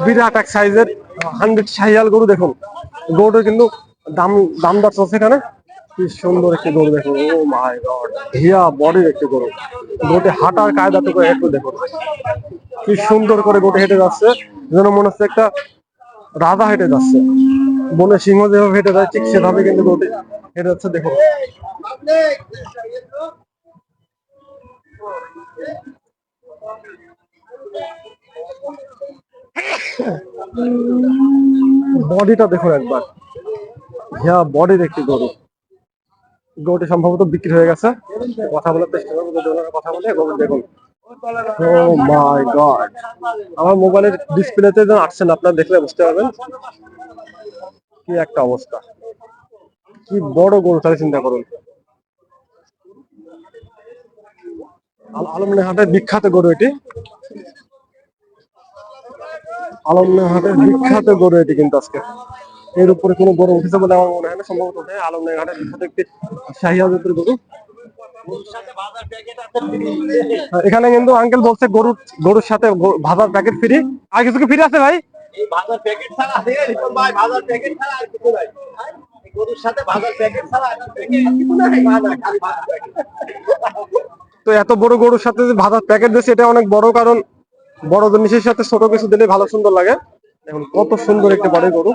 বিরাট এক সাইজের 100 শাহিয়াল গরু দেখুন। গরুটা কিন্তু দাম দামদার চলছে এখানে। কি সুন্দর একটি গরু দেখুন, ও মাই গড, হিয়া বডির একটি গরু। গরুটি হাঁটার কায়দাটুকু একটু দেখুন, কি সুন্দর করে গরুটি হেঁটে যাচ্ছে, যেন মনে হচ্ছে একটা রাজা হেঁটে যাচ্ছে। বনে সিংহ যেভাবে হেঁটে যায় ঠিক সেভাবে কিন্তু গরুটি হেঁটে যাচ্ছে দেখুন। বডিটা দেখুন একবার, হিয়া বডির একটি গরু। গরুটি সম্ভবত বিক্রি হয়ে গেছে। কথা বলার চেষ্টা করবো, কথা বলে গরু দেখুন। ও মাই গড, আমার মোবাইলের ডিসপ্লেতে যেন আসছে না, আপনারা দেখলে বুঝতে পারবেন কি একটা অবস্থা। কি বড় গরু, তাহলে চিন্তা করুন। আলমডাঙ্গা হাটের বিখ্যাত গরু এটি, আলমডাঙ্গা হাটের বিখ্যাত গরু এটি কিন্তু আজকে। এর উপরে কোনো গরু উঠেছে বলে আমার মনে হয় না, সম্ভবত আলমডাঙ্গা হাটের বিখ্যাত একটি শাহিওয়াল জাতের গরু। এখানে কিন্তু আঙ্কেল বলছে গরুর সাথে ভাজার প্যাকেট ফ্রি। আর কিছু কি ফ্রি আছে ভাই? এই ভাজার প্যাকেট ছাড়া আছে রিপন ভাই, ভাজার প্যাকেট ছাড়া আর কিছু নাই। গরুর সাথে ভাজার প্যাকেট ছাড়া আর কিছু নাই, ভাজা খালি ভাজার প্যাকেট। তো এত বড় গরুর সাথে যে ভাজার প্যাকেট দিয়েছে এটা অনেক বড়, কারণ বড় জিনিসের সাথে ছোট কিছু দিলে ভালো সুন্দর লাগে। এখন কত সুন্দর একটা বড় গরু,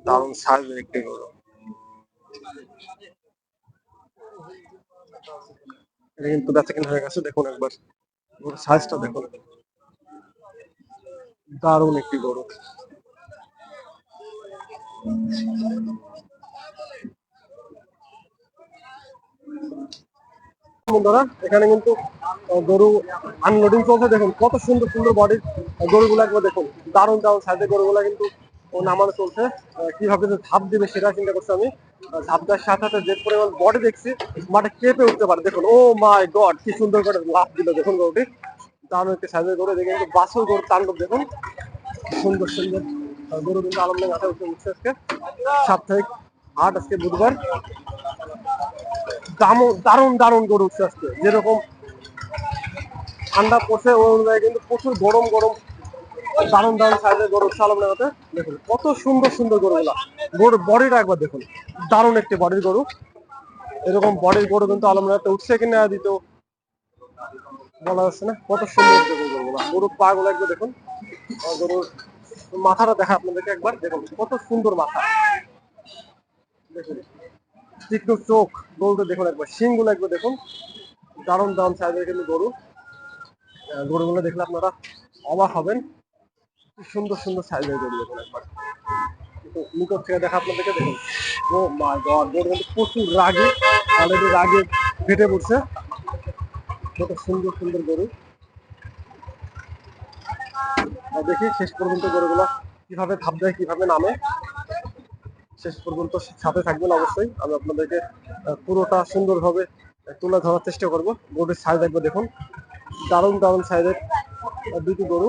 দারুণ সাইজের একটি গরু। এটা কিন্তু বেচা কেনা হয়ে গেছে, দেখুন একবার গরুর সাইজটা দেখুন, দারুণ একটি গরু। বন্ধুরা এখানে কিন্তু গরু আনলোডিং চলছে, দেখুন কত সুন্দর সুন্দর বডির গরুগুলা একবার দেখুন, দারুণ দারুণ সাইজের গরুগুলা কিন্তু নামানো চলছে। কিভাবে যে ঝাঁপ দিবে সেটা চিন্তা করছি আমি। ঝাঁপ দেওয়ার সাথে সাথে যে পরিমাণ বডি দেখছি মাঠে কেঁপে উঠতে পারে দেখুন। ও মাই গড, কি সুন্দর করে লাফ দিল দেখুন গরুটি, দারুণ একটি সাইজের গরু। দেখে কিন্তু বাছুর গরু তাণ্ডব দেখুন, সুন্দর সুন্দর গরু কিন্তু আলমডাঙ্গা হাটে উঠছে আজকে। সাপ্তাহিক হাট আজকে বুধবার। দারুণ দারুণ গরু উঠছে আজকে, যেরকম ঠান্ডা পড়ছে ওই অনুযায়ী কিন্তু প্রচুর গরম গরম দারুণ দারুণ সাইজের গরু উঠছে আলমডাঙ্গাতে। দেখুন কত সুন্দর সুন্দর গরুগুলা, গরুর বডিটা একবার দেখুন, দারুণ একটি বডির গরু। এরকম বডির গরু কিন্তু আলমডাঙ্গাতে উঠছে কিনা দিত বলা যাচ্ছে না। কত সুন্দর গরুগুলা, গরুর পা গুলো একবার দেখুন, গরুর মাথাটা দেখা আপনাদেরকে একবার দেখুন, কত সুন্দর মাথা দেখুন, তীক্ষ্ণ চোখ গরুটা দেখুন একবার, শিং গুলো একবার দেখুন, দারুণ দারুণ সাইজের কিন্তু গরু। গরুগুলো দেখলে আপনারা অবাক হবেন, কি সুন্দর সুন্দর সাইজের গরু দেখুন একবার। নিকট থেকে দেখা আপনাদেরকে দেখুন। ও মাই গড, গরু কিন্তু প্রচুর রাগী, অলরেডি রাগে ফেটে পড়ছে। কত সুন্দর সুন্দর গরু। দেখি শেষ পর্যন্ত গরুগুলো কিভাবে ধাপ দেয়, কিভাবে নামে। শেষ পর্যন্ত সাথে থাকবেন অবশ্যই, আমি আপনাদেরকে পুরোটা সুন্দরভাবে তুলে ধরার চেষ্টা করবো। গরুর সাইজ একবার দেখুন, দারুণ দারুণ সাইজের দুটি গরু।